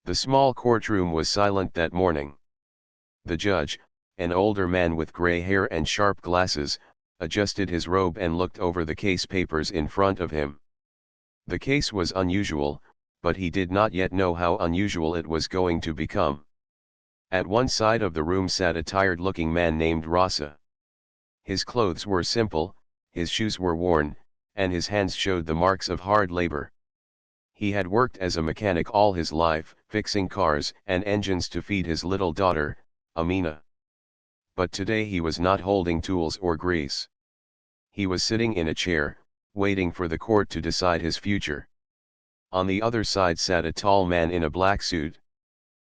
The small courtroom was silent that morning. The judge, an older man with gray hair and sharp glasses, adjusted his robe and looked over the case papers in front of him. The case was unusual, but he did not yet know how unusual it was going to become. At one side of the room sat a tired-looking man named Rasa. His clothes were simple, his shoes were worn, and his hands showed the marks of hard labor. He had worked as a mechanic all his life, fixing cars and engines to feed his little daughter, Amina. But today he was not holding tools or grease. He was sitting in a chair, waiting for the court to decide his future. On the other side sat a tall man in a black suit.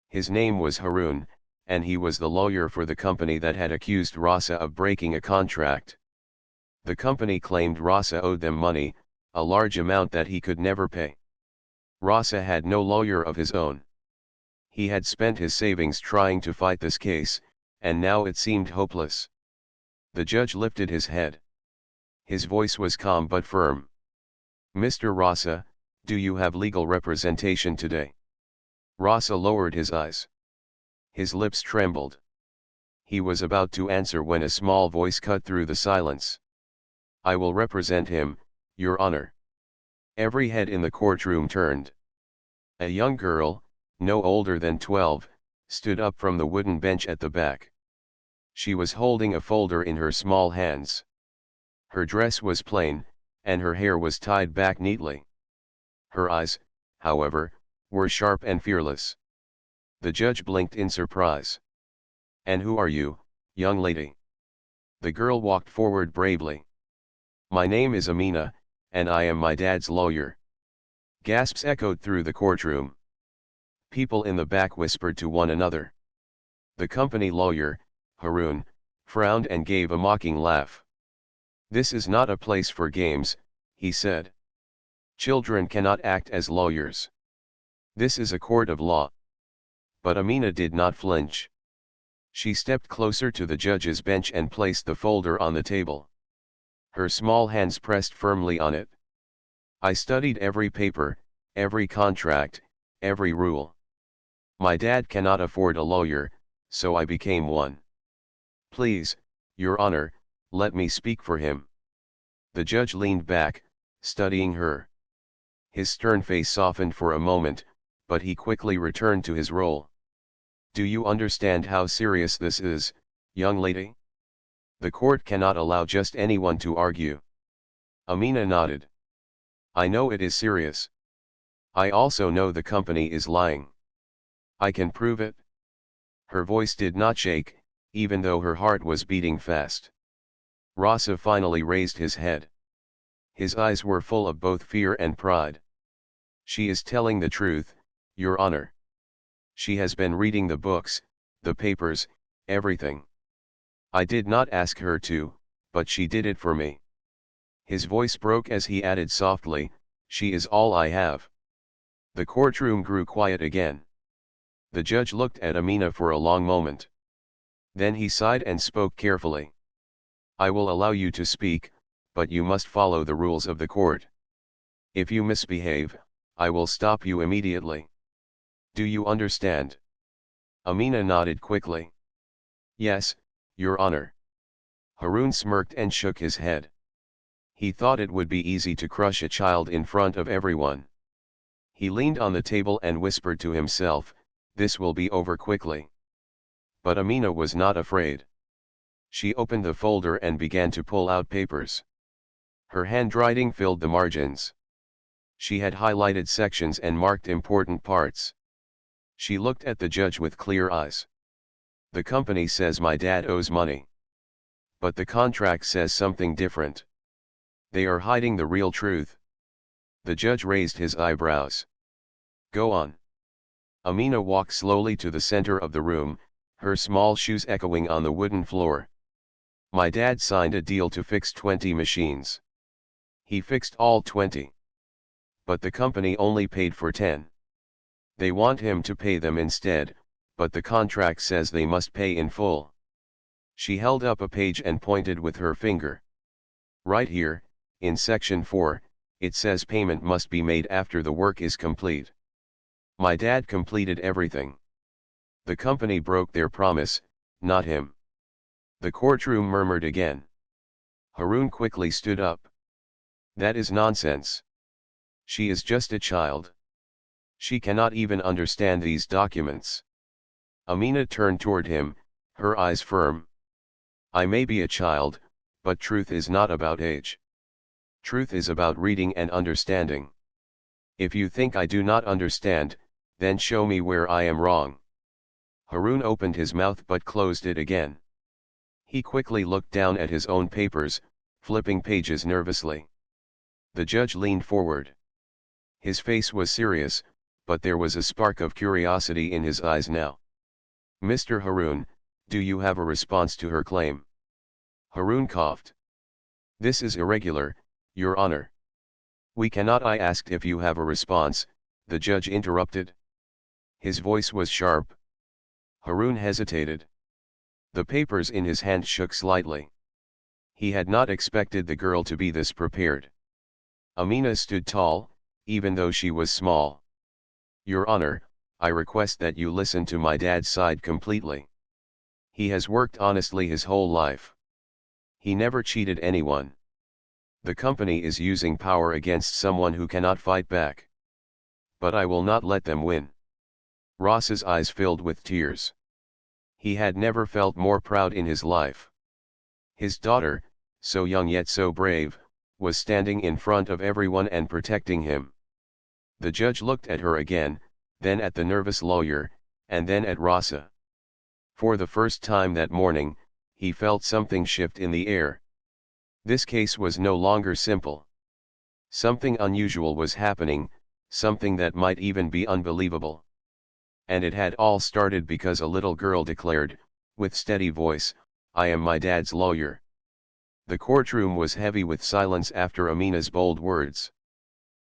His name was Harun, and he was the lawyer for the company that had accused Rasa of breaking a contract. The company claimed Rasa owed them money, a large amount that he could never pay. Rasa had no lawyer of his own. He had spent his savings trying to fight this case, and now it seemed hopeless. The judge lifted his head. His voice was calm but firm. "Mr. Rasa, do you have legal representation today?" Rasa lowered his eyes. His lips trembled. He was about to answer when a small voice cut through the silence. "I will represent him, Your Honor." Every head in the courtroom turned. A young girl, no older than 12, stood up from the wooden bench at the back. She was holding a folder in her small hands. Her dress was plain, and her hair was tied back neatly. Her eyes, however, were sharp and fearless. The judge blinked in surprise. "And who are you, young lady?" The girl walked forward bravely. "My name is Amina, and I am my dad's lawyer." Gasps echoed through the courtroom. People in the back whispered to one another. The company lawyer, Harun, frowned and gave a mocking laugh. "This is not a place for games," he said. "Children cannot act as lawyers. This is a court of law." But Amina did not flinch. She stepped closer to the judge's bench and placed the folder on the table. Her small hands pressed firmly on it. "I studied every paper, every contract, every rule. My dad cannot afford a lawyer, so I became one. Please, Your Honor, let me speak for him." The judge leaned back, studying her. His stern face softened for a moment, but he quickly returned to his role. "Do you understand how serious this is, young lady? The court cannot allow just anyone to argue." Amina nodded. "I know it is serious. I also know the company is lying. I can prove it." Her voice did not shake, even though her heart was beating fast. Rasa finally raised his head. His eyes were full of both fear and pride. "She is telling the truth, Your Honor. She has been reading the books, the papers, everything. I did not ask her to, but she did it for me." His voice broke as he added softly, "She is all I have." The courtroom grew quiet again. The judge looked at Amina for a long moment. Then he sighed and spoke carefully. "I will allow you to speak, but you must follow the rules of the court. If you misbehave, I will stop you immediately. Do you understand?" Amina nodded quickly. "Yes, Your Honor." Harun smirked and shook his head. He thought it would be easy to crush a child in front of everyone. He leaned on the table and whispered to himself, "This will be over quickly." But Amina was not afraid. She opened the folder and began to pull out papers. Her handwriting filled the margins. She had highlighted sections and marked important parts. She looked at the judge with clear eyes. "The company says my dad owes money. But the contract says something different. They are hiding the real truth." The judge raised his eyebrows. "Go on." Amina walked slowly to the center of the room, her small shoes echoing on the wooden floor. "My dad signed a deal to fix 20 machines. He fixed all 20. But the company only paid for 10. They want him to pay them instead, but the contract says they must pay in full." She held up a page and pointed with her finger. "Right here, in section 4, it says payment must be made after the work is complete." My dad completed everything. The company broke their promise, not him. The courtroom murmured again. Haroon quickly stood up. That is nonsense. She is just a child. She cannot even understand these documents. Amina turned toward him, her eyes firm. I may be a child, but truth is not about age. Truth is about reading and understanding. If you think I do not understand, then show me where I am wrong. Haroon opened his mouth but closed it again. He quickly looked down at his own papers, flipping pages nervously. The judge leaned forward. His face was serious, but there was a spark of curiosity in his eyes now. Mr. Haroon, do you have a response to her claim? Haroon coughed. This is irregular, Your Honor. We cannot. I asked if you have a response, the judge interrupted. His voice was sharp. Haroon hesitated. The papers in his hand shook slightly. He had not expected the girl to be this prepared. Amina stood tall, even though she was small. Your Honor, I request that you listen to my dad's side completely. He has worked honestly his whole life. He never cheated anyone. The company is using power against someone who cannot fight back. But I will not let them win. Ross's eyes filled with tears. He had never felt more proud in his life. His daughter, so young yet so brave, was standing in front of everyone and protecting him. The judge looked at her again, then at the nervous lawyer, and then at Rossa. For the first time that morning, he felt something shift in the air. This case was no longer simple. Something unusual was happening, something that might even be unbelievable. And it had all started because a little girl declared, with steady voice, I am my dad's lawyer. The courtroom was heavy with silence after Amina's bold words.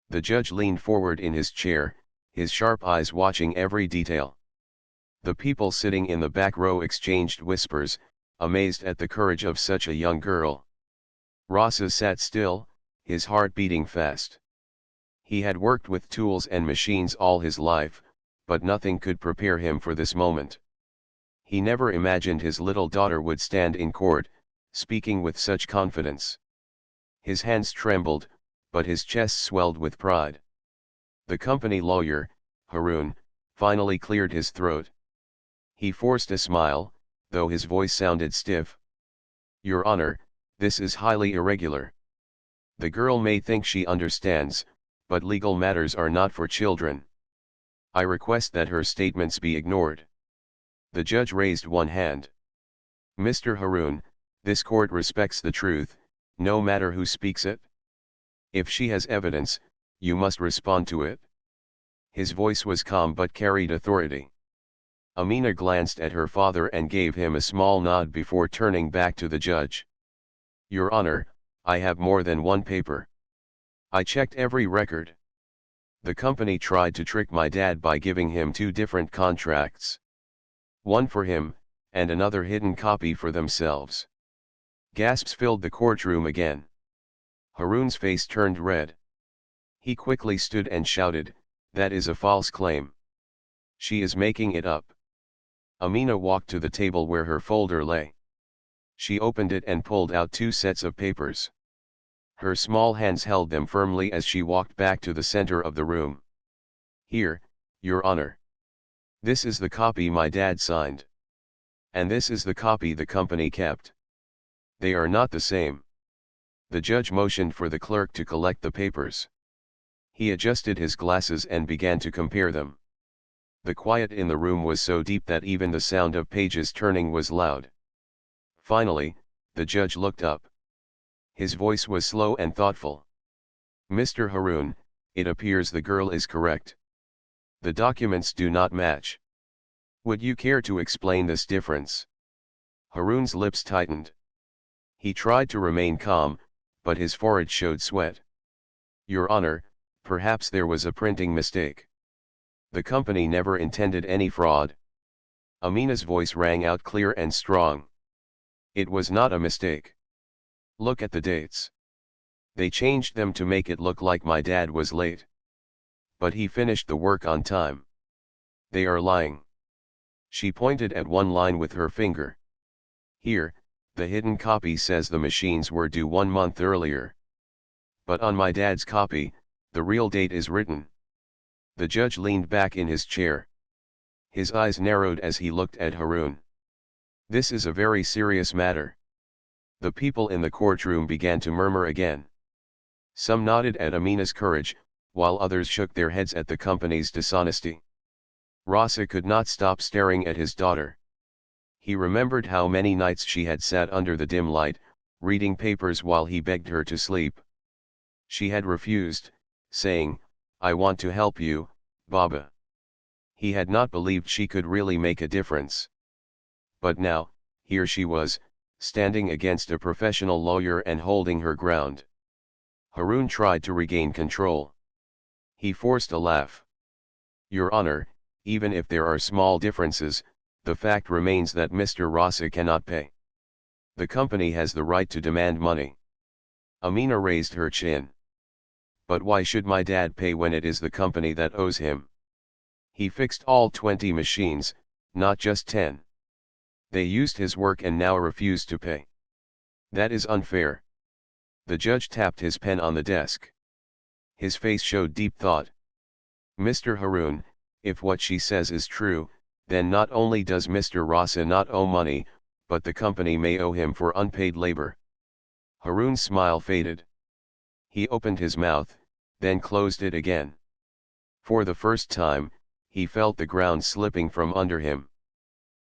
The judge leaned forward in his chair, his sharp eyes watching every detail. The people sitting in the back row exchanged whispers, amazed at the courage of such a young girl. Rossa sat still, his heart beating fast. He had worked with tools and machines all his life, but nothing could prepare him for this moment. He never imagined his little daughter would stand in court, speaking with such confidence. His hands trembled, but his chest swelled with pride. The company lawyer, Haroon, finally cleared his throat. He forced a smile, though his voice sounded stiff. Your Honor, this is highly irregular. The girl may think she understands, but legal matters are not for children. I request that her statements be ignored. The judge raised one hand. Mr. Haroon, this court respects the truth, no matter who speaks it. If she has evidence, you must respond to it. His voice was calm but carried authority. Amina glanced at her father and gave him a small nod before turning back to the judge. Your Honor, I have more than one paper. I checked every record. The company tried to trick my dad by giving him two different contracts. One for him, and another hidden copy for themselves. Gasps filled the courtroom again. Haroon's face turned red. He quickly stood and shouted, that is a false claim. She is making it up. Amina walked to the table where her folder lay. She opened it and pulled out two sets of papers. Her small hands held them firmly as she walked back to the center of the room. Here, Your Honor. This is the copy my dad signed. And this is the copy the company kept. They are not the same. The judge motioned for the clerk to collect the papers. He adjusted his glasses and began to compare them. The quiet in the room was so deep that even the sound of pages turning was loud. Finally, the judge looked up. His voice was slow and thoughtful. Mr. Haroon, it appears the girl is correct. The documents do not match. Would you care to explain this difference? Haroon's lips tightened. He tried to remain calm, but his forehead showed sweat. Your Honor, perhaps there was a printing mistake. The company never intended any fraud. Amina's voice rang out clear and strong. It was not a mistake. Look at the dates. They changed them to make it look like my dad was late. But he finished the work on time. They are lying. She pointed at one line with her finger. Here, the hidden copy says the machines were due 1 month earlier. But on my dad's copy, the real date is written. The judge leaned back in his chair. His eyes narrowed as he looked at Haroon. This is a very serious matter. The people in the courtroom began to murmur again. Some nodded at Amina's courage, while others shook their heads at the company's dishonesty. Rasa could not stop staring at his daughter. He remembered how many nights she had sat under the dim light, reading papers while he begged her to sleep. She had refused, saying, "I want to help you, Baba." He had not believed she could really make a difference. But now, here she was, standing against a professional lawyer and holding her ground. Haroon tried to regain control. He forced a laugh. "Your Honor, even if there are small differences, the fact remains that Mr. Rasa cannot pay. The company has the right to demand money." Amina raised her chin. "But why should my dad pay when it is the company that owes him? He fixed all 20 machines, not just 10. They used his work and now refuse to pay. That is unfair." The judge tapped his pen on the desk. His face showed deep thought. "Mr. Haroon, if what she says is true, then not only does Mr. Rasa not owe money, but the company may owe him for unpaid labor." Haroon's smile faded. He opened his mouth, then closed it again. For the first time, he felt the ground slipping from under him.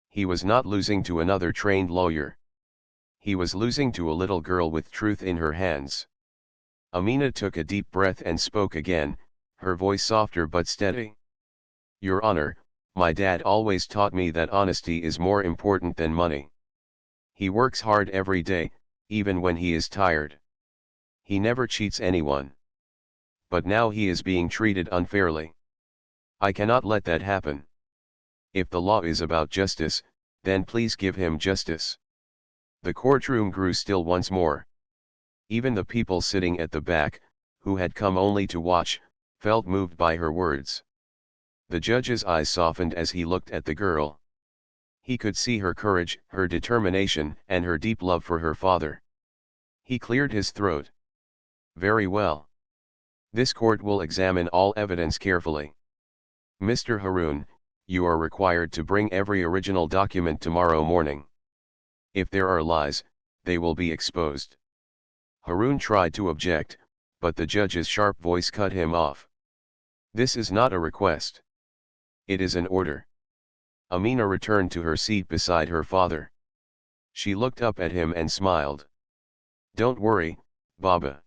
He was not losing to another trained lawyer. He was losing to a little girl with truth in her hands. Amina took a deep breath and spoke again, her voice softer but steady. "Your Honor, my dad always taught me that honesty is more important than money. He works hard every day, even when he is tired. He never cheats anyone. But now he is being treated unfairly. I cannot let that happen. If the law is about justice, then please give him justice." The courtroom grew still once more. Even the people sitting at the back, who had come only to watch, felt moved by her words. The judge's eyes softened as he looked at the girl. He could see her courage, her determination, and her deep love for her father. He cleared his throat. "Very well. This court will examine all evidence carefully. Mr. Haroon, you are required to bring every original document tomorrow morning. If there are lies, they will be exposed." Haroon tried to object, but the judge's sharp voice cut him off. "This is not a request. It is an order." Amina returned to her seat beside her father. She looked up at him and smiled. "Don't worry, Baba.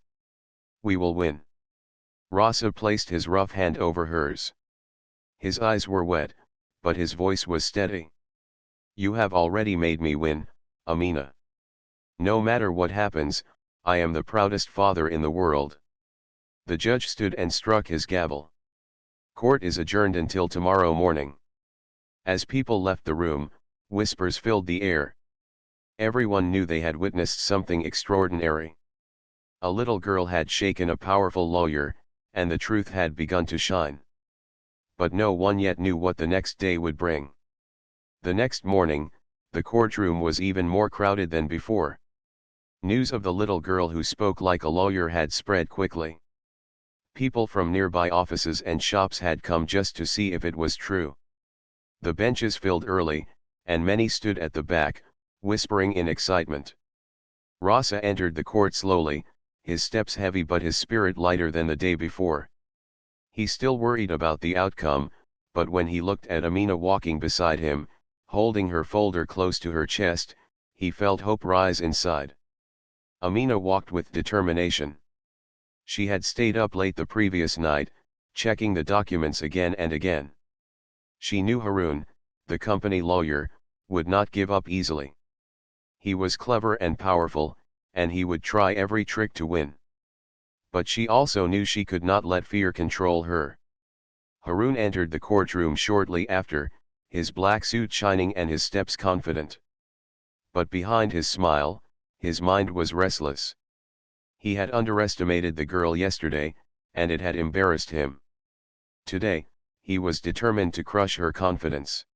We will win." Rasa placed his rough hand over hers. His eyes were wet, but his voice was steady. "You have already made me win, Amina. No matter what happens, I am the proudest father in the world." The judge stood and struck his gavel. "Court is adjourned until tomorrow morning." As people left the room, whispers filled the air. Everyone knew they had witnessed something extraordinary. A little girl had shaken a powerful lawyer, and the truth had begun to shine. But no one yet knew what the next day would bring. The next morning, the courtroom was even more crowded than before. News of the little girl who spoke like a lawyer had spread quickly. People from nearby offices and shops had come just to see if it was true. The benches filled early, and many stood at the back, whispering in excitement. Rasa entered the court slowly, his steps heavy but his spirit lighter than the day before. He still worried about the outcome, but when he looked at Amina walking beside him, holding her folder close to her chest, he felt hope rise inside. Amina walked with determination. She had stayed up late the previous night, checking the documents again and again. She knew Haroon, the company lawyer, would not give up easily. He was clever and powerful, and he would try every trick to win. But she also knew she could not let fear control her. Haroon entered the courtroom shortly after, his black suit shining and his steps confident. But behind his smile, his mind was restless. He had underestimated the girl yesterday, and it had embarrassed him. Today, he was determined to crush her confidence.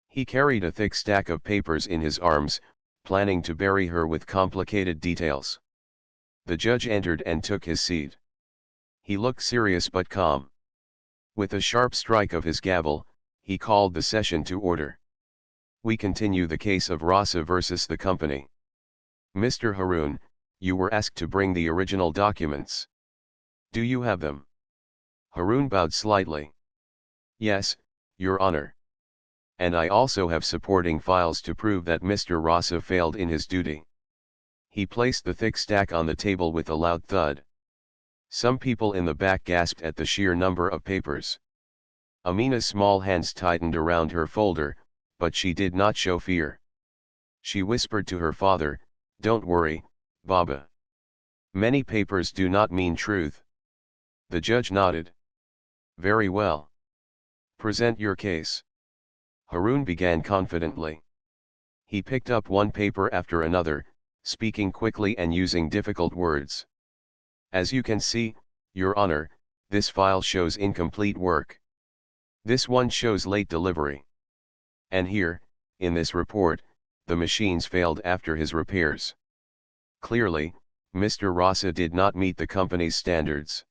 He carried a thick stack of papers in his arms, planning to bury her with complicated details. The judge entered and took his seat. He looked serious but calm. With a sharp strike of his gavel, he called the session to order. We continue the case of Rasa versus the company. Mr. Haroon, you were asked to bring the original documents. Do you have them? Haroon bowed slightly. Yes, Your Honor. And I also have supporting files to prove that Mr. Rasa failed in his duty. He placed the thick stack on the table with a loud thud. Some people in the back gasped at the sheer number of papers. Amina's small hands tightened around her folder, but she did not show fear. She whispered to her father, "Don't worry, Baba. Many papers do not mean truth." The judge nodded. "Very well. Present your case." Haroon began confidently. He picked up one paper after another, speaking quickly and using difficult words. "As you can see, Your Honor, this file shows incomplete work. This one shows late delivery. And here, in this report, the machines failed after his repairs. Clearly, Mr. Rasa did not meet the company's standards."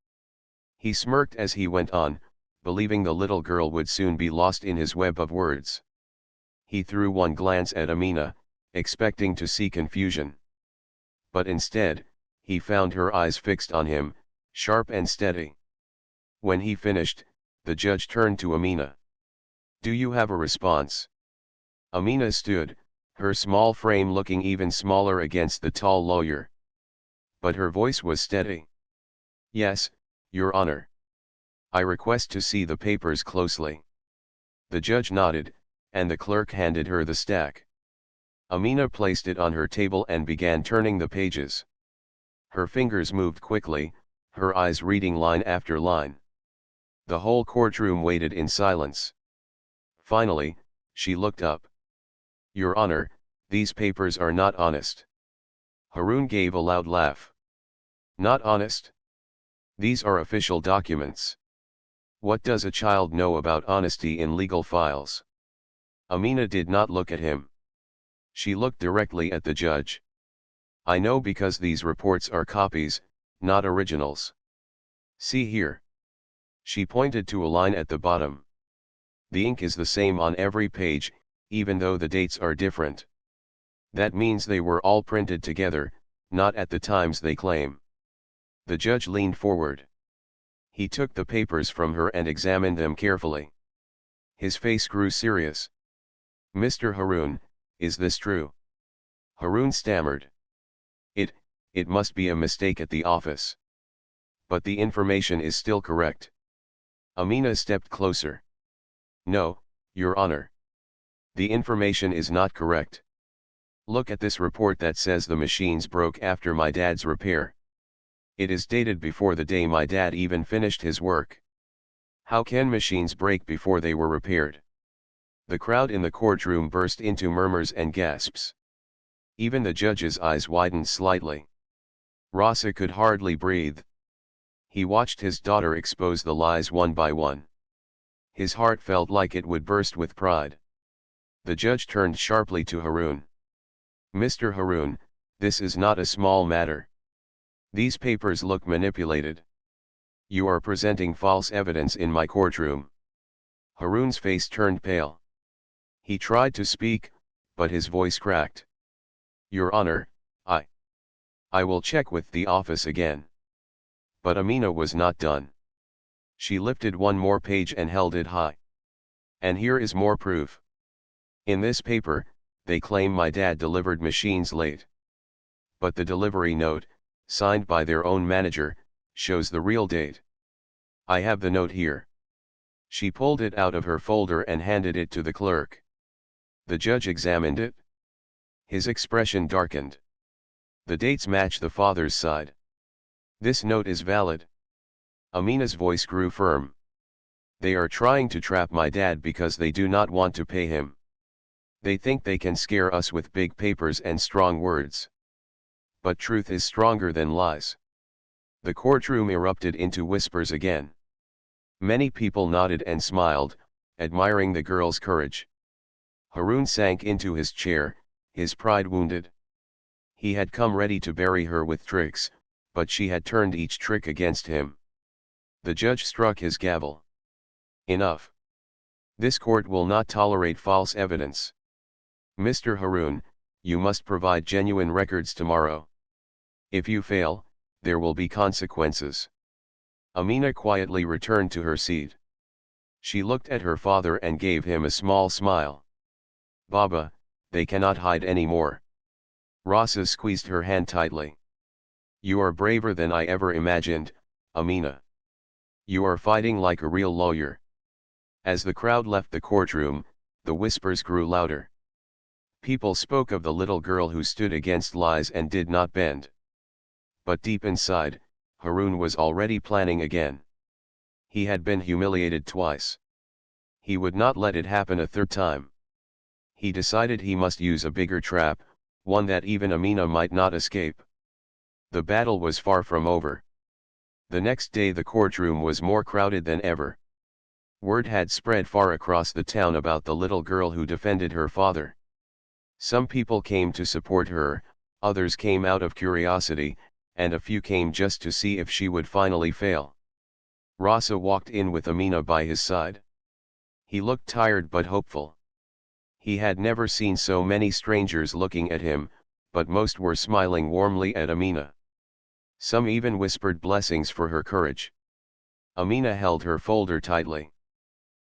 He smirked as he went on, believing the little girl would soon be lost in his web of words. He threw one glance at Amina, expecting to see confusion. But instead, he found her eyes fixed on him, sharp and steady. When he finished, the judge turned to Amina. "Do you have a response?" Amina stood, her small frame looking even smaller against the tall lawyer. But her voice was steady. "Yes, Your Honor. I request to see the papers closely." The judge nodded, and the clerk handed her the stack. Amina placed it on her table and began turning the pages. Her fingers moved quickly, her eyes reading line after line. The whole courtroom waited in silence. Finally, she looked up. "Your Honor, these papers are not honest." Haroon gave a loud laugh. "Not honest? These are official documents. What does a child know about honesty in legal files?" Amina did not look at him. She looked directly at the judge. "I know because these reports are copies, not originals. See here." She pointed to a line at the bottom. "The ink is the same on every page, even though the dates are different. That means they were all printed together, not at the times they claim." The judge leaned forward. He took the papers from her and examined them carefully. His face grew serious. "Mr. Haroon, is this true?" Haroon stammered. It must be a mistake at the office. But the information is still correct." Amina stepped closer. "No, Your Honor. The information is not correct. Look at this report that says the machines broke after my dad's repair. It is dated before the day my dad even finished his work. How can machines break before they were repaired?" The crowd in the courtroom burst into murmurs and gasps. Even the judge's eyes widened slightly. Rasa could hardly breathe. He watched his daughter expose the lies one by one. His heart felt like it would burst with pride. The judge turned sharply to Haroon. "Mr. Haroon, this is not a small matter. These papers look manipulated. You are presenting false evidence in my courtroom." Haroon's face turned pale. He tried to speak, but his voice cracked. "Your Honor, I will check with the office again." But Amina was not done. She lifted one more page and held it high. "And here is more proof. In this paper, they claim my dad delivered machines late. But the delivery note, signed by their own manager, shows the real date. I have the note here." She pulled it out of her folder and handed it to the clerk. The judge examined it. His expression darkened. The dates match the father's side. "This note is valid." Amina's voice grew firm. "They are trying to trap my dad because they do not want to pay him. They think they can scare us with big papers and strong words. But truth is stronger than lies." The courtroom erupted into whispers again. Many people nodded and smiled, admiring the girl's courage. Harun sank into his chair, his pride wounded. He had come ready to bury her with tricks, but she had turned each trick against him. The judge struck his gavel. Enough. This court will not tolerate false evidence. Mr. Harun, you must provide genuine records tomorrow. If you fail, there will be consequences. Amina quietly returned to her seat. She looked at her father and gave him a small smile. Baba, they cannot hide any more. Rasa squeezed her hand tightly. You are braver than I ever imagined, Amina. You are fighting like a real lawyer. As the crowd left the courtroom, the whispers grew louder. People spoke of the little girl who stood against lies and did not bend. But deep inside, Harun was already planning again. He had been humiliated twice. He would not let it happen a third time. He decided he must use a bigger trap, one that even Amina might not escape. The battle was far from over. The next day the courtroom was more crowded than ever. Word had spread far across the town about the little girl who defended her father. Some people came to support her, others came out of curiosity, and a few came just to see if she would finally fail. Rasa walked in with Amina by his side. He looked tired but hopeful. He had never seen so many strangers looking at him, but most were smiling warmly at Amina. Some even whispered blessings for her courage. Amina held her folder tightly.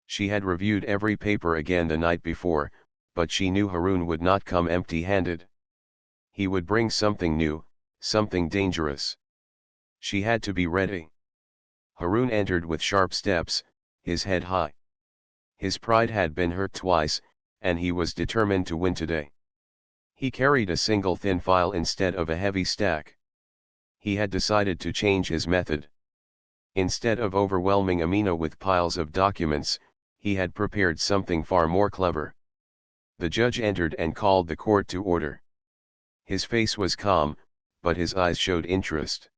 She had reviewed every paper again the night before, but she knew Harun would not come empty-handed. He would bring something new, something dangerous. She had to be ready. Harun entered with sharp steps, his head high. His pride had been hurt twice, and he was determined to win today. He carried a single thin file instead of a heavy stack. He had decided to change his method. Instead of overwhelming Amina with piles of documents, he had prepared something far more clever. The judge entered and called the court to order. His face was calm, but his eyes showed interest.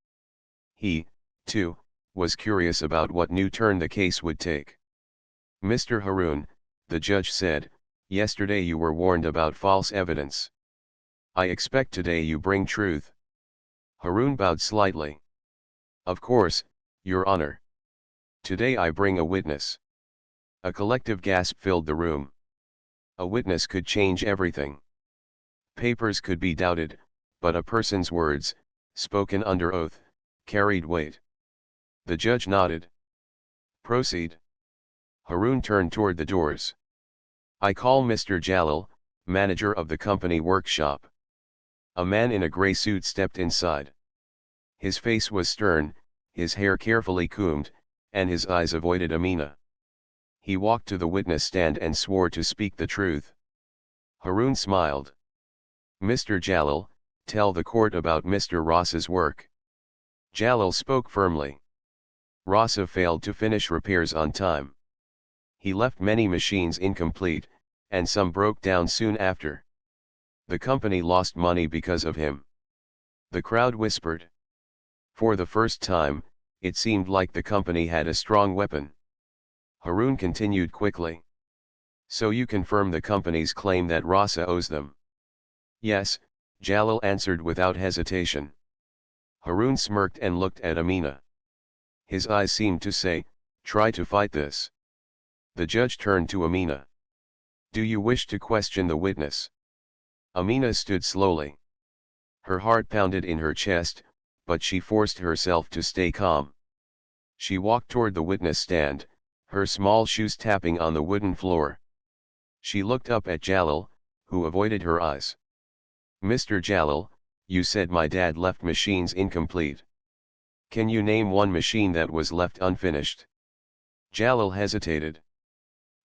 He, too, was curious about what new turn the case would take. Mr. Harun, the judge said, yesterday you were warned about false evidence. I expect today you bring truth. Harun bowed slightly. Of course, Your Honor. Today I bring a witness. A collective gasp filled the room. A witness could change everything. Papers could be doubted, but a person's words, spoken under oath, carried weight. The judge nodded. Proceed. Harun turned toward the doors. I call Mr. Jalal, manager of the company workshop. A man in a gray suit stepped inside. His face was stern, his hair carefully combed, and his eyes avoided Amina. He walked to the witness stand and swore to speak the truth. Harun smiled. Mr. Jalal, tell the court about Mr. Rasa's work. Jalal spoke firmly. Rasa failed to finish repairs on time. He left many machines incomplete, and some broke down soon after. The company lost money because of him. The crowd whispered. For the first time, it seemed like the company had a strong weapon. Harun continued quickly. So you confirm the company's claim that Rasa owes them? Yes, Jalal answered without hesitation. Harun smirked and looked at Amina. His eyes seemed to say, try to fight this. The judge turned to Amina. Do you wish to question the witness? Amina stood slowly. Her heart pounded in her chest, but she forced herself to stay calm. She walked toward the witness stand, her small shoes tapping on the wooden floor. She looked up at Jalal, who avoided her eyes. Mr. Jalal, you said my dad left machines incomplete. Can you name one machine that was left unfinished? Jalal hesitated.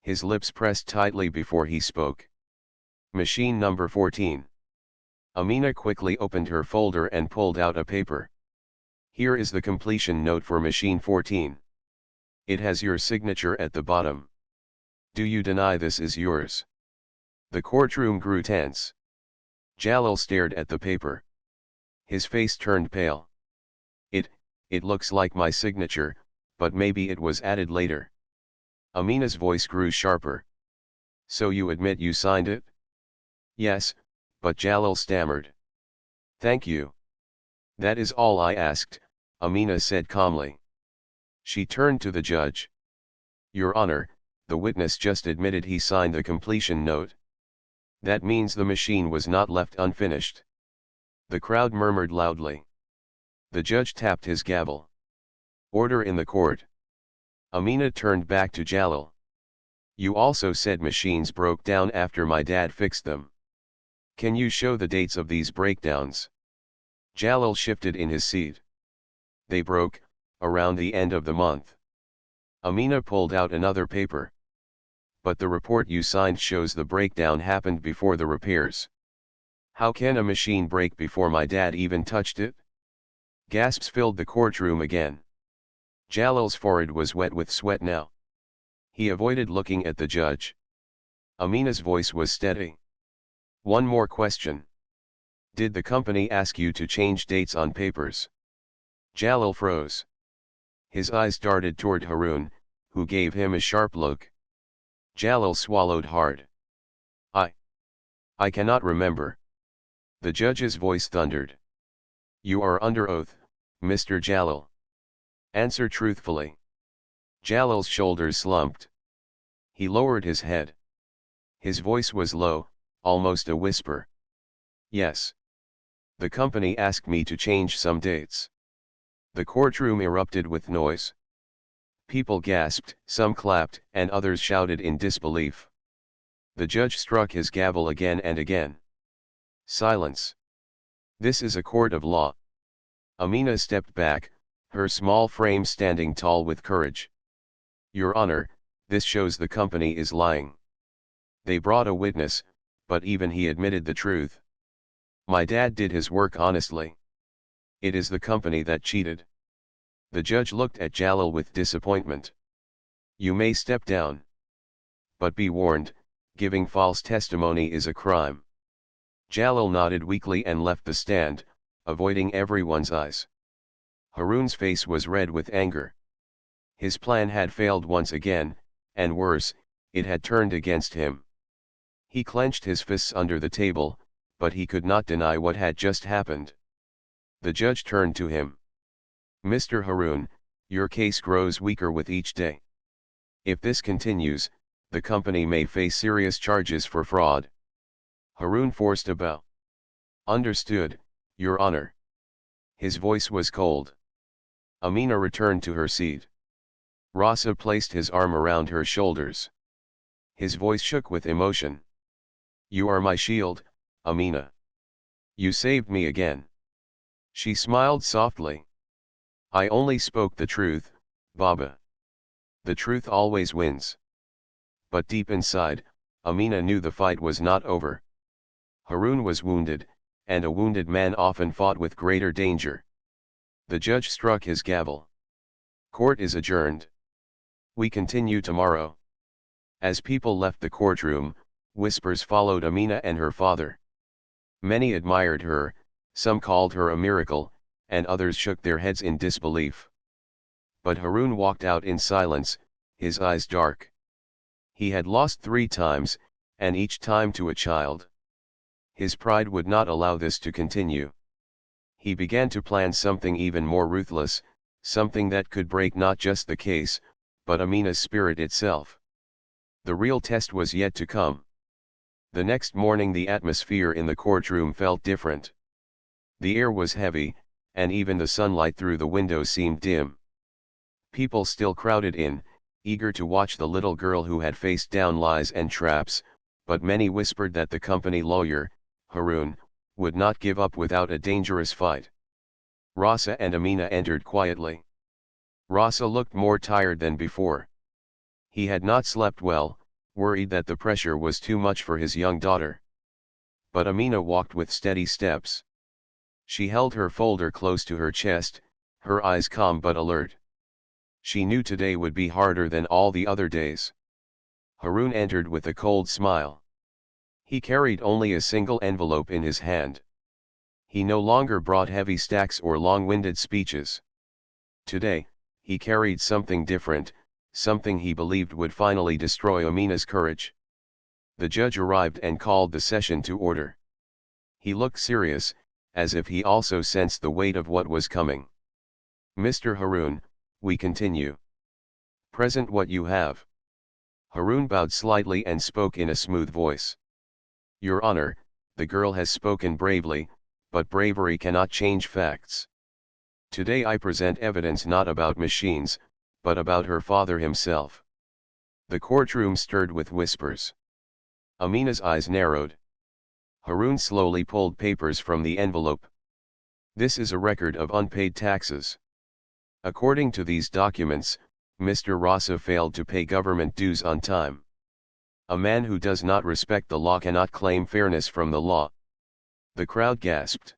His lips pressed tightly before he spoke. Machine number 14. Amina quickly opened her folder and pulled out a paper. Here is the completion note for machine 14. It has your signature at the bottom. Do you deny this is yours? The courtroom grew tense. Jalal stared at the paper. His face turned pale. It looks like my signature, but maybe it was added later. Amina's voice grew sharper. So you admit you signed it? Yes, but Jalil stammered. Thank you. That is all I asked, Amina said calmly. She turned to the judge. Your Honor, the witness just admitted he signed the completion note. That means the machine was not left unfinished. The crowd murmured loudly. The judge tapped his gavel. Order in the court. Amina turned back to Jalil. You also said machines broke down after my dad fixed them. Can you show the dates of these breakdowns? Jalil shifted in his seat. They broke, around the end of the month. Amina pulled out another paper. But the report you signed shows the breakdown happened before the repairs. How can a machine break before my dad even touched it? Gasps filled the courtroom again. Jalil's forehead was wet with sweat now. He avoided looking at the judge. Amina's voice was steady. One more question. Did the company ask you to change dates on papers? Jalil froze. His eyes darted toward Harun, who gave him a sharp look. Jalil swallowed hard. I cannot remember. The judge's voice thundered. You are under oath, Mr. Jalil. Answer truthfully. Jalil's shoulders slumped. He lowered his head. His voice was low, almost a whisper. Yes. The company asked me to change some dates. The courtroom erupted with noise. People gasped, some clapped, and others shouted in disbelief. The judge struck his gavel again and again. Silence. This is a court of law. Amina stepped back, her small frame standing tall with courage. Your Honor, this shows the company is lying. They brought a witness, but even he admitted the truth. My dad did his work honestly. It is the company that cheated. The judge looked at Jalil with disappointment. You may step down. But be warned, giving false testimony is a crime. Jalil nodded weakly and left the stand, avoiding everyone's eyes. Harun's face was red with anger. His plan had failed once again, and worse, it had turned against him. He clenched his fists under the table, but he could not deny what had just happened. The judge turned to him. Mr. Harun, your case grows weaker with each day. If this continues, the company may face serious charges for fraud. Harun forced a bow. Understood, Your Honor. His voice was cold. Amina returned to her seat. Rasa placed his arm around her shoulders. His voice shook with emotion. You are my shield, Amina. You saved me again. She smiled softly. I only spoke the truth, Baba. The truth always wins. But deep inside, Amina knew the fight was not over. Harun was wounded, and a wounded man often fought with greater danger. The judge struck his gavel. Court is adjourned. We continue tomorrow. As people left the courtroom, whispers followed Amina and her father. Many admired her, some called her a miracle, and others shook their heads in disbelief. But Harun walked out in silence, his eyes dark. He had lost 3 times, and each time to a child. His pride would not allow this to continue. He began to plan something even more ruthless, something that could break not just the case, but Amina's spirit itself. The real test was yet to come. The next morning the atmosphere in the courtroom felt different. The air was heavy, and even the sunlight through the window seemed dim. People still crowded in, eager to watch the little girl who had faced down lies and traps, but many whispered that the company lawyer, Harun, would not give up without a dangerous fight. Rasa and Amina entered quietly. Rasa looked more tired than before. He had not slept well, worried that the pressure was too much for his young daughter. But Amina walked with steady steps. She held her folder close to her chest, her eyes calm but alert. She knew today would be harder than all the other days. Harun entered with a cold smile. He carried only a single envelope in his hand. He no longer brought heavy stacks or long-winded speeches. Today, he carried something different, something he believed would finally destroy Amina's courage. The judge arrived and called the session to order. He looked serious, as if he also sensed the weight of what was coming. "Mr. Haroon, we continue. Present what you have." Haroon bowed slightly and spoke in a smooth voice. "Your Honor, the girl has spoken bravely, but bravery cannot change facts. Today I present evidence not about machines, but about her father himself." The courtroom stirred with whispers. Amina's eyes narrowed. Haroon slowly pulled papers from the envelope. "This is a record of unpaid taxes. According to these documents, Mr. Rasa failed to pay government dues on time. A man who does not respect the law cannot claim fairness from the law." The crowd gasped.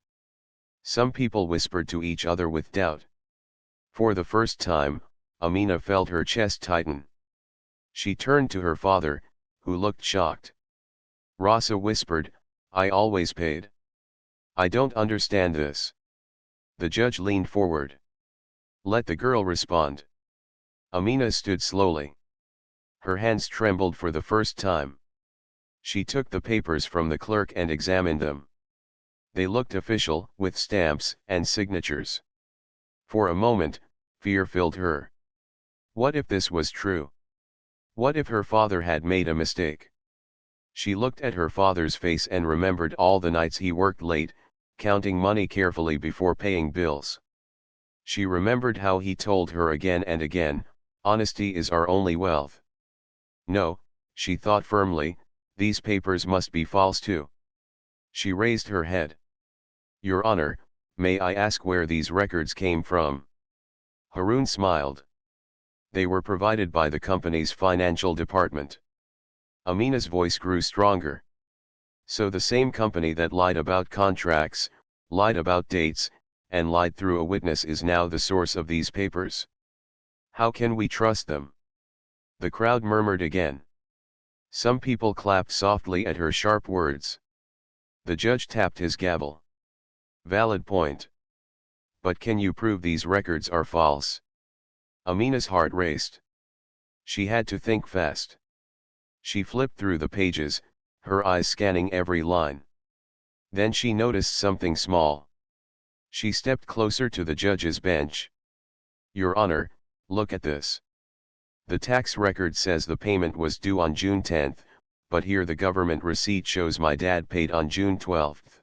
Some people whispered to each other with doubt. For the first time, Amina felt her chest tighten. She turned to her father, who looked shocked. Rasa whispered, "I always paid. I don't understand this." The judge leaned forward. "Let the girl respond." Amina stood slowly. Her hands trembled for the first time. She took the papers from the clerk and examined them. They looked official, with stamps and signatures. For a moment, fear filled her. What if this was true? What if her father had made a mistake? She looked at her father's face and remembered all the nights he worked late, counting money carefully before paying bills. She remembered how he told her again and again, "Honesty is our only wealth." No, she thought firmly, these papers must be false too. She raised her head. "Your Honor, may I ask where these records came from?" Haroon smiled. "They were provided by the company's financial department." Amina's voice grew stronger. "So the same company that lied about contracts, lied about dates, and lied through a witness is now the source of these papers? How can we trust them?" The crowd murmured again. Some people clapped softly at her sharp words. The judge tapped his gavel. "Valid point. But can you prove these records are false?" Amina's heart raced. She had to think fast. She flipped through the pages, her eyes scanning every line. Then she noticed something small. She stepped closer to the judge's bench. "Your Honor, look at this. The tax record says the payment was due on June 10th, but here the government receipt shows my dad paid on June 12th.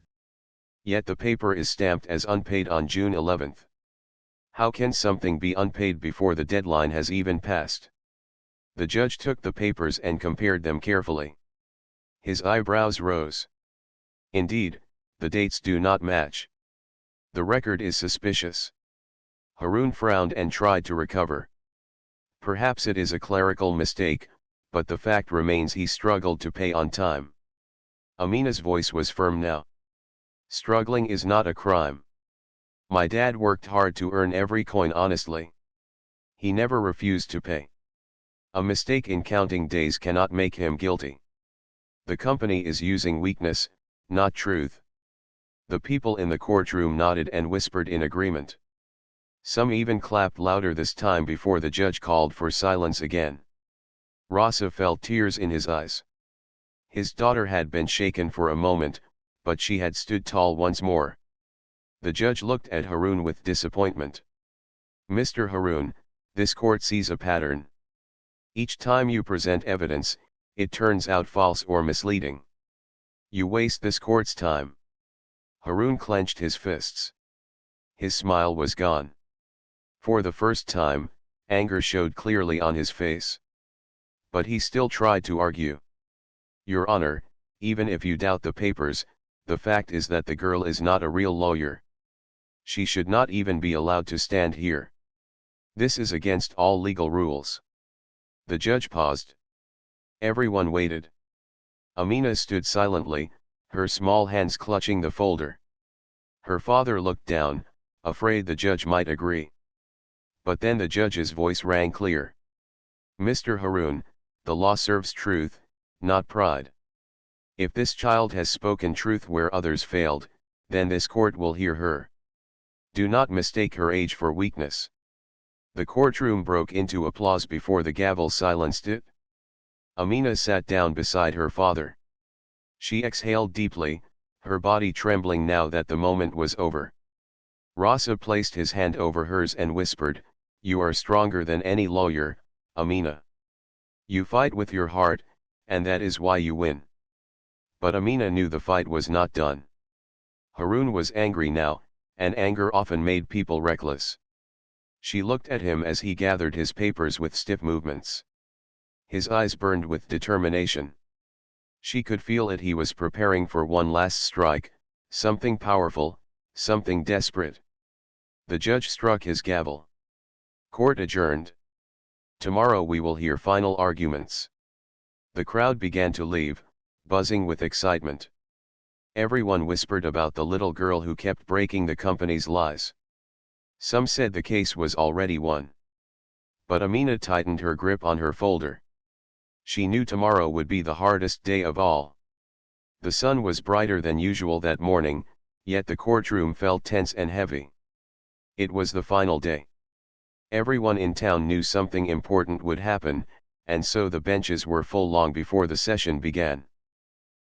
Yet the paper is stamped as unpaid on June 11th. How can something be unpaid before the deadline has even passed?" The judge took the papers and compared them carefully. His eyebrows rose. "Indeed, the dates do not match. The record is suspicious." Haroon frowned and tried to recover. "Perhaps it is a clerical mistake, but the fact remains he struggled to pay on time." Amina's voice was firm now. "Struggling is not a crime. My dad worked hard to earn every coin honestly. He never refused to pay. A mistake in counting days cannot make him guilty. The company is using weakness, not truth." The people in the courtroom nodded and whispered in agreement. Some even clapped louder this time before the judge called for silence again. Rasa felt tears in his eyes. His daughter had been shaken for a moment, but she had stood tall once more. The judge looked at Haroon with disappointment. "Mr. Haroon, this court sees a pattern. Each time you present evidence, it turns out false or misleading. You waste this court's time." Haroon clenched his fists. His smile was gone. For the first time, anger showed clearly on his face. But he still tried to argue. "Your Honor, even if you doubt the papers, the fact is that the girl is not a real lawyer. She should not even be allowed to stand here. This is against all legal rules." The judge paused. Everyone waited. Amina stood silently, her small hands clutching the folder. Her father looked down, afraid the judge might agree. But then the judge's voice rang clear. "Mr. Haroon, the law serves truth, not pride. If this child has spoken truth where others failed, then this court will hear her. Do not mistake her age for weakness." The courtroom broke into applause before the gavel silenced it. Amina sat down beside her father. She exhaled deeply, her body trembling now that the moment was over. Rasa placed his hand over hers and whispered, "You are stronger than any lawyer, Amina. You fight with your heart, and that is why you win." But Amina knew the fight was not done. Harun was angry now, and anger often made people reckless. She looked at him as he gathered his papers with stiff movements. His eyes burned with determination. She could feel it, he was preparing for one last strike, something powerful, something desperate. The judge struck his gavel. Court adjourned. Tomorrow we will hear final arguments. The crowd began to leave, buzzing with excitement. Everyone whispered about the little girl who kept breaking the company's lies. Some said the case was already won. But Amina tightened her grip on her folder. She knew tomorrow would be the hardest day of all. The sun was brighter than usual that morning, yet the courtroom felt tense and heavy. It was the final day. Everyone in town knew something important would happen, and so the benches were full long before the session began.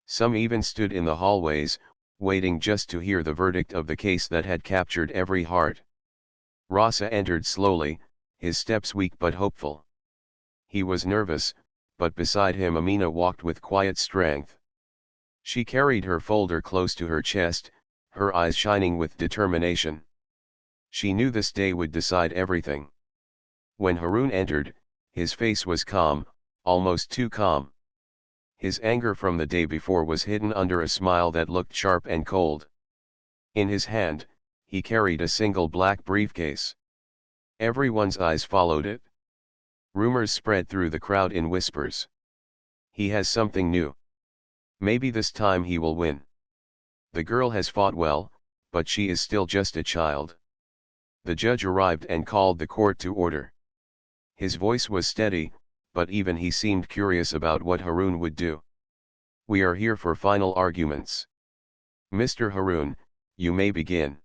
Some even stood in the hallways, waiting just to hear the verdict of the case that had captured every heart. Rasa entered slowly, his steps weak but hopeful. He was nervous, but beside him Amina walked with quiet strength. She carried her folder close to her chest, her eyes shining with determination. She knew this day would decide everything. When Harun entered, his face was calm, almost too calm. His anger from the day before was hidden under a smile that looked sharp and cold. In his hand, he carried a single black briefcase. Everyone's eyes followed it. Rumors spread through the crowd in whispers. He has something new. Maybe this time he will win. The girl has fought well, but she is still just a child. The judge arrived and called the court to order. His voice was steady, but even he seemed curious about what Harun would do. "We are here for final arguments. Mr. Harun, you may begin."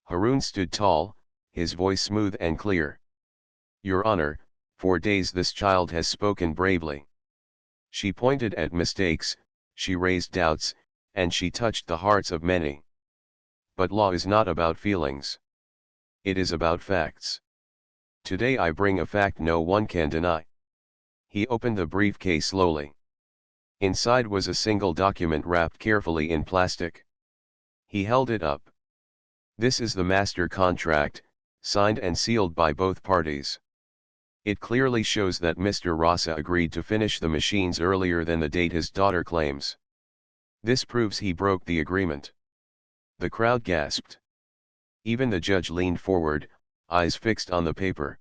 Harun stood tall, his voice smooth and clear. "Your Honor, for days this child has spoken bravely. She pointed at mistakes, she raised doubts, and she touched the hearts of many. But law is not about feelings. It is about facts. Today I bring a fact no one can deny." He opened the briefcase slowly. Inside was a single document wrapped carefully in plastic. He held it up. "This is the master contract, signed and sealed by both parties. It clearly shows that Mr. Rasa agreed to finish the machines earlier than the date his daughter claims. This proves he broke the agreement." The crowd gasped. Even the judge leaned forward, eyes fixed on the paper.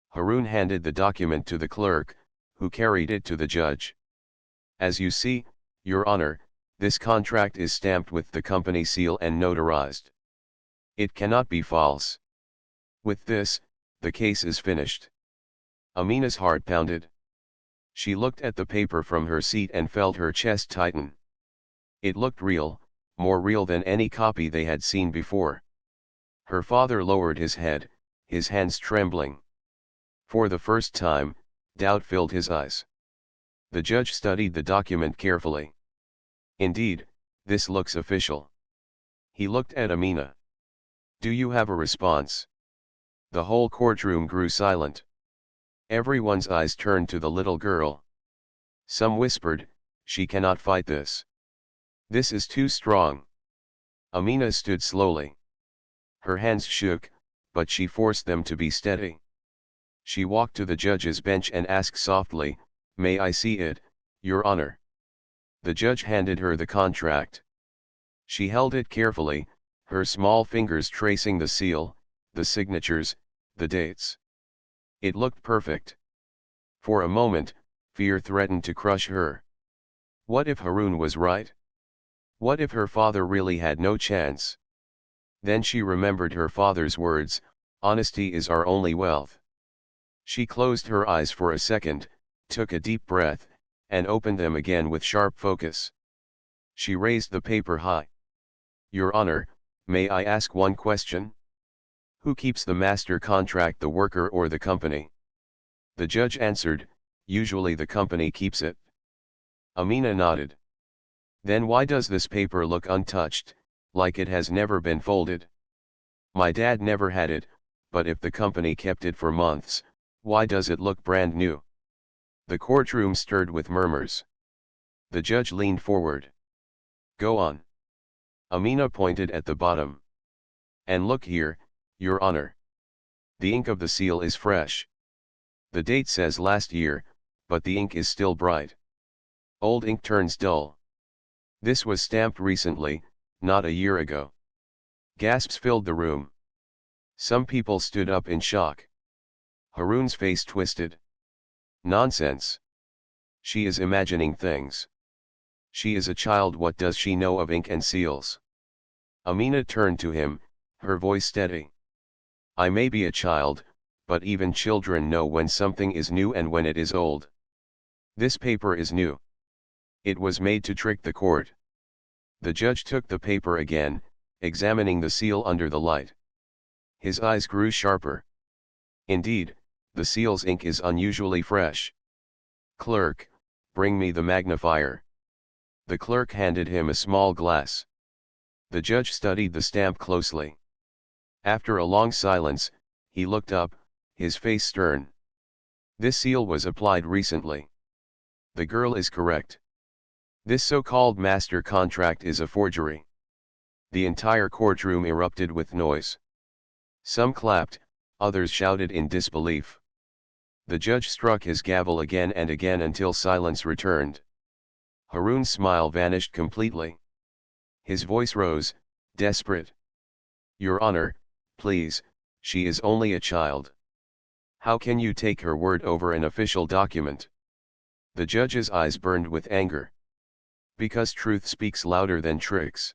Harun handed the document to the clerk, who carried it to the judge. "As you see, Your Honor, this contract is stamped with the company seal and notarized. It cannot be false. With this, the case is finished." Amina's heart pounded. She looked at the paper from her seat and felt her chest tighten. It looked real, more real than any copy they had seen before. Her father lowered his head, his hands trembling. For the first time, doubt filled his eyes. The judge studied the document carefully. "Indeed, this looks official." He looked at Amina. "Do you have a response?" The whole courtroom grew silent. Everyone's eyes turned to the little girl. Some whispered, "She cannot fight this. This is too strong." Amina stood slowly. Her hands shook, but she forced them to be steady. She walked to the judge's bench and asked softly, "May I see it, Your Honor?" The judge handed her the contract. She held it carefully, her small fingers tracing the seal, the signatures, the dates. It looked perfect. For a moment, fear threatened to crush her. What if Harun was right? What if her father really had no chance? Then she remembered her father's words, "Honesty is our only wealth." She closed her eyes for a second, took a deep breath, and opened them again with sharp focus. She raised the paper high. "Your Honor, may I ask one question?" Who keeps the master contract, the worker or the company? The judge answered, usually the company keeps it. Amina nodded. Then why does this paper look untouched, like it has never been folded? My dad never had it, but if the company kept it for months, why does it look brand new? The courtroom stirred with murmurs. The judge leaned forward. Go on. Amina pointed at the bottom. And look here, Your Honor. The ink of the seal is fresh. The date says last year, but the ink is still bright. Old ink turns dull. This was stamped recently, not a year ago. Gasps filled the room. Some people stood up in shock. Haroon's face twisted. Nonsense. She is imagining things. She is a child, what does she know of ink and seals? Amina turned to him, her voice steady. I may be a child, but even children know when something is new and when it is old. This paper is new. It was made to trick the court. The judge took the paper again, examining the seal under the light. His eyes grew sharper. Indeed, the seal's ink is unusually fresh. Clerk, bring me the magnifier. The clerk handed him a small glass. The judge studied the stamp closely. After a long silence, he looked up, his face stern. This seal was applied recently. The girl is correct. This so-called master contract is a forgery. The entire courtroom erupted with noise. Some clapped, others shouted in disbelief. The judge struck his gavel again and again until silence returned. Haroon's smile vanished completely. His voice rose, desperate. Your Honor, please, she is only a child. How can you take her word over an official document? The judge's eyes burned with anger. Because truth speaks louder than tricks.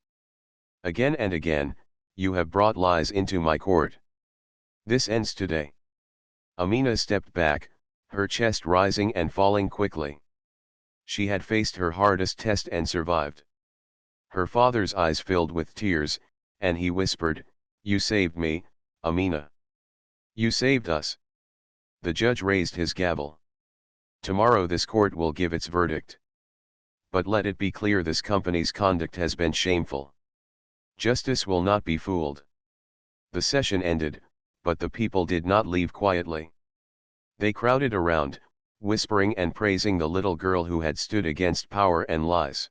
Again and again, you have brought lies into my court. This ends today. Amina stepped back, her chest rising and falling quickly. She had faced her hardest test and survived. Her father's eyes filled with tears, and he whispered, You saved me, Amina. You saved us. The judge raised his gavel. Tomorrow this court will give its verdict. But let it be clear, this company's conduct has been shameful. Justice will not be fooled. The session ended, but the people did not leave quietly. They crowded around, whispering and praising the little girl who had stood against power and lies.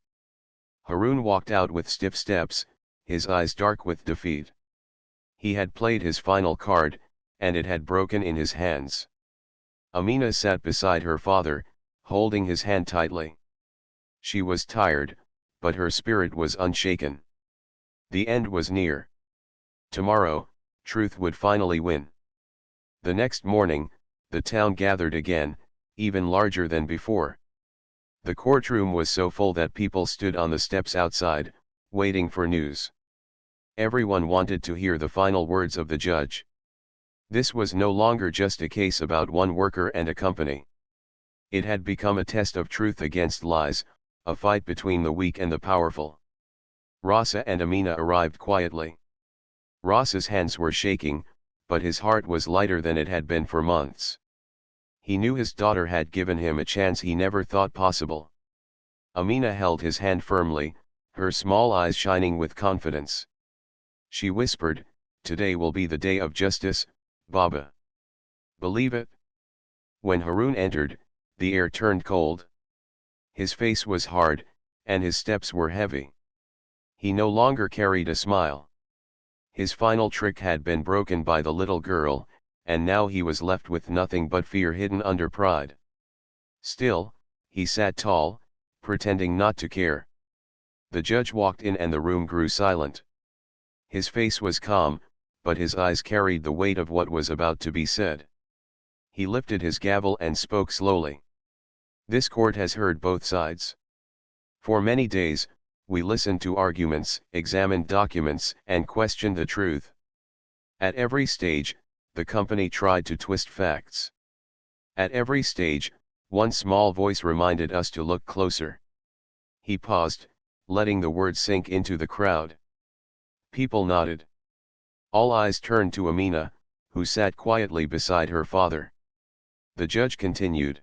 Haroon walked out with stiff steps, his eyes dark with defeat. He had played his final card, and it had broken in his hands. Amina sat beside her father, holding his hand tightly. She was tired, but her spirit was unshaken. The end was near. Tomorrow, truth would finally win. The next morning, the town gathered again, even larger than before. The courtroom was so full that people stood on the steps outside, waiting for news. Everyone wanted to hear the final words of the judge. This was no longer just a case about one worker and a company. It had become a test of truth against lies, a fight between the weak and the powerful. Rasa and Amina arrived quietly. Rasa's hands were shaking, but his heart was lighter than it had been for months. He knew his daughter had given him a chance he never thought possible. Amina held his hand firmly, her small eyes shining with confidence. She whispered, Today will be the day of justice, Baba. Believe it? When Haroon entered, the air turned cold. His face was hard, and his steps were heavy. He no longer carried a smile. His final trick had been broken by the little girl, and now he was left with nothing but fear hidden under pride. Still, he sat tall, pretending not to care. The judge walked in and the room grew silent. His face was calm, but his eyes carried the weight of what was about to be said. He lifted his gavel and spoke slowly. This court has heard both sides. For many days, we listened to arguments, examined documents, and questioned the truth. At every stage, the company tried to twist facts. At every stage, one small voice reminded us to look closer. He paused, letting the words sink into the crowd. People nodded. All eyes turned to Amina, who sat quietly beside her father. The judge continued.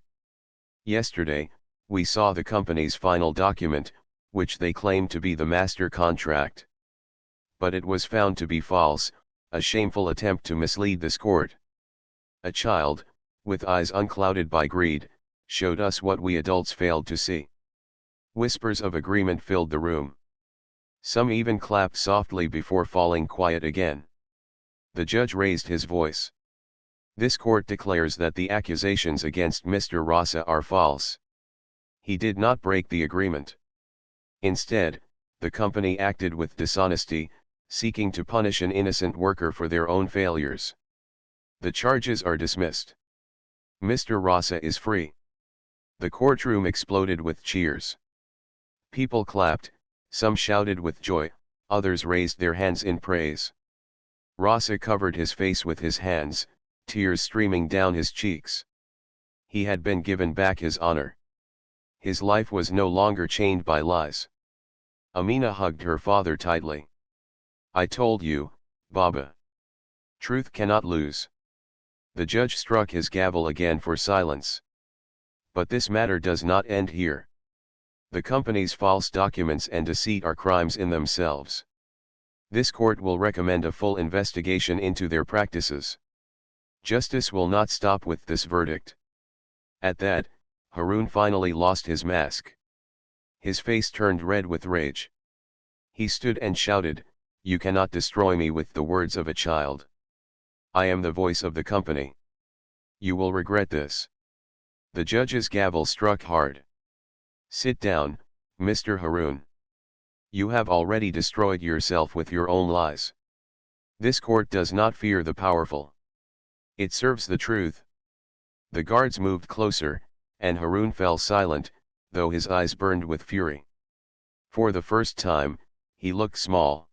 Yesterday, we saw the company's final document, which they claimed to be the master contract. But it was found to be false, a shameful attempt to mislead this court. A child, with eyes unclouded by greed, showed us what we adults failed to see. Whispers of agreement filled the room. Some even clapped softly before falling quiet again. The judge raised his voice. This court declares that the accusations against Mr. Rasa are false. He did not break the agreement. Instead, the company acted with dishonesty, seeking to punish an innocent worker for their own failures. The charges are dismissed. Mr. Rasa is free. The courtroom exploded with cheers. People clapped, some shouted with joy, others raised their hands in praise. Rasa covered his face with his hands, tears streaming down his cheeks. He had been given back his honor. His life was no longer chained by lies. Amina hugged her father tightly. I told you, Baba. Truth cannot lose. The judge struck his gavel again for silence. But this matter does not end here. The company's false documents and deceit are crimes in themselves. This court will recommend a full investigation into their practices. Justice will not stop with this verdict. At that, Harun finally lost his mask. His face turned red with rage. He stood and shouted, "You cannot destroy me with the words of a child. I am the voice of the company. You will regret this." The judge's gavel struck hard. Sit down, Mr. Harun. You have already destroyed yourself with your own lies. This court does not fear the powerful. It serves the truth. The guards moved closer, and Harun fell silent, though his eyes burned with fury. For the first time, he looked small.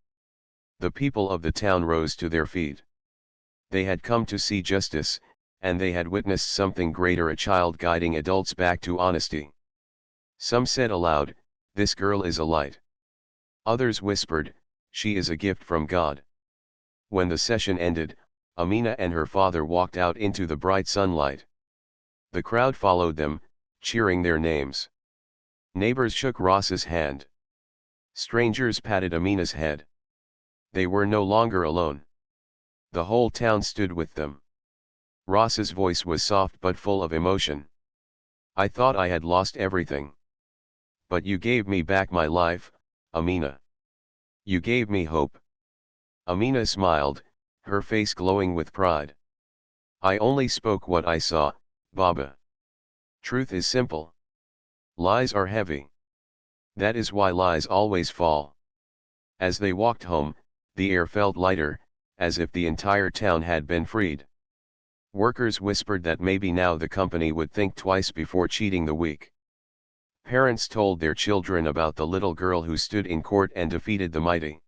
The people of the town rose to their feet. They had come to see justice, and they had witnessed something greater, a child guiding adults back to honesty. Some said aloud, "This girl is a light." Others whispered, "She is a gift from God." When the session ended, Amina and her father walked out into the bright sunlight. The crowd followed them, cheering their names. Neighbors shook Rasa's hand. Strangers patted Amina's head. They were no longer alone. The whole town stood with them. Rasa's voice was soft but full of emotion. I thought I had lost everything. But you gave me back my life, Amina. You gave me hope. Amina smiled, her face glowing with pride. I only spoke what I saw, Baba. Truth is simple. Lies are heavy. That is why lies always fall. As they walked home, the air felt lighter, as if the entire town had been freed. Workers whispered that maybe now the company would think twice before cheating the weak. Parents told their children about the little girl who stood in court and defeated the mighty.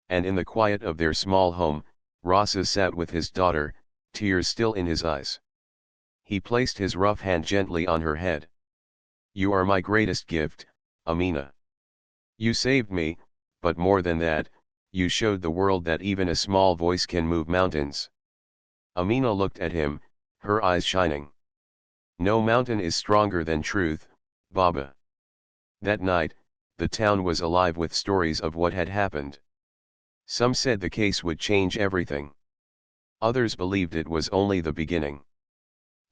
And in the quiet of their small home, Rasa sat with his daughter, tears still in his eyes. He placed his rough hand gently on her head. You are my greatest gift, Amina. You saved me, but more than that, you showed the world that even a small voice can move mountains. Amina looked at him, her eyes shining. No mountain is stronger than truth, Baba. That night, the town was alive with stories of what had happened. Some said the case would change everything. Others believed it was only the beginning.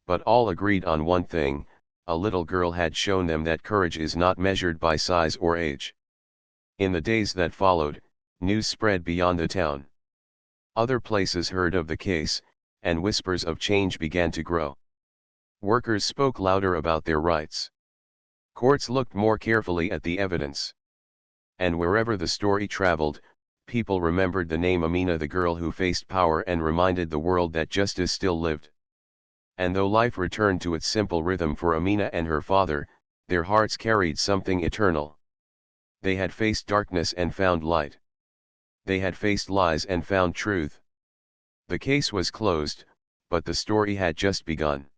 But all agreed on one thing: a little girl had shown them that courage is not measured by size or age. In the days that followed, news spread beyond the town. Other places heard of the case, and whispers of change began to grow. Workers spoke louder about their rights. Courts looked more carefully at the evidence. And wherever the story traveled, people remembered the name Amina, the girl who faced power and reminded the world that justice still lived. And though life returned to its simple rhythm for Amina and her father, their hearts carried something eternal. They had faced darkness and found light. They had faced lies and found truth. The case was closed, but the story had just begun.